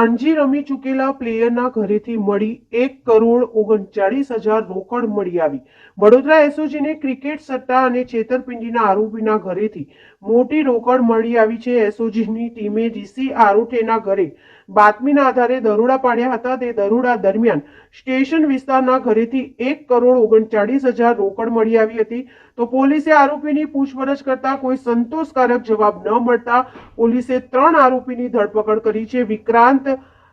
રણજી રમી ચૂકેલા પ્લેયરના ઘરેથી મળી 1,39,00,000 રોકડ મળી આવી. વડોદરા એસઓજીને ક્રિકેટ સટ્ટા અને છેતરપિંડીના આરોપીના ઘરેથી મોટી રોકડ મળી આવી છે. એસઓજીની ટીમે ડીસી આરોઠેના ઘરે બાતમીના આધારે દરોડા પાડ્યા હતા. તે દરોડા દરમિયાન સ્ટેશન વિસ્તારના ઘરેથી 1,39,00,000 રોકડ મળી આવી હતી. તો પોલીસે આરોપીની પૂછપરછ કરતા કોઈ સંતોષકારક જવાબ ન મળતા પોલીસે 3 આરોપીની ધરપકડ કરી છે. વિક્રાંત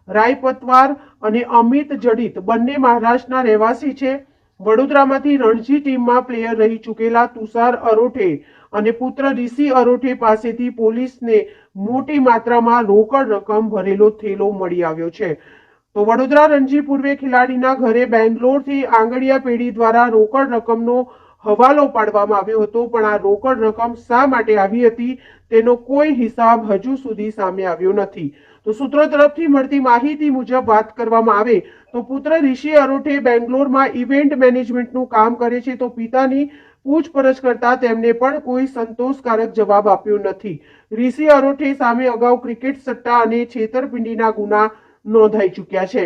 રાયપતવાર અને અમિત જડિત બંને મહારાષ્ટ્રના રહેવાસી છે. વડોદરામાંથી રણજી ટીમમાં પ્લેયર રહી ચૂકેલા તુષાર અરોઠે અને પુત્ર ઋષિ અરોઠે પાસેથી પોલીસને મોટી માત્રામાં રોકડ રકમ ભરેલો થેલો મળી આવ્યો છે. તો વડોદરા રણજી પૂર્વે ખેલાડીના ઘરે બેંગ્લોરથી આંગડિયા પેઢી દ્વારા રોકડ રકમનો હવાલો પાડવામાં આવ્યો હતો, પણ આ રોકડ રકમ શા માટે આવી હતી તેનો કોઈ હિસાબ હજુ સુધી સામે આવ્યો નથી. તો સૂત્રો તરફથી મળતી માહિતી મુજબ વાત કરવામાં આવે તો પુત્ર ઋષિ અરોઠે બેંગ્લોરમાં ઇવેન્ટ મેનેજમેન્ટનું કામ કરે છે. તો પિતાની પૂછપરછ કરતા તેમને પણ કોઈ સંતોષકારક જવાબ આપ્યો નથી. ઋષિ અરોઠે સામે અગાઉ ક્રિકેટ સટ્ટા અને છેતરપિંડીના ગુના નોંધાઈ ચૂક્યા છે.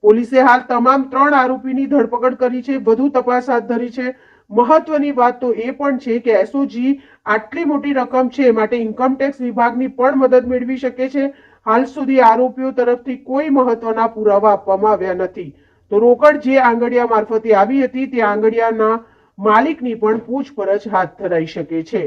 પોલીસે હાલ તમામ 3 આરોપીની ધરપકડ કરી છે, વધુ તપાસ હાથ ધરી છે. મહત્વની વાત તો એ પણ છે કે એસઓજી આટલી મોટી રકમ છે માટે ઇન્કમટેક્સ વિભાગની પણ મદદ મેળવી શકે છે. હાલ સુધી આરોપીઓ તરફથી કોઈ મહત્વના પુરાવા આપવામાં આવ્યા નથી. તો રોકડ જે આંગડિયા મારફતે આવી હતી તે આંગડિયાના માલિકની પણ પૂછપરછ હાથ ધરાઈ શકે છે.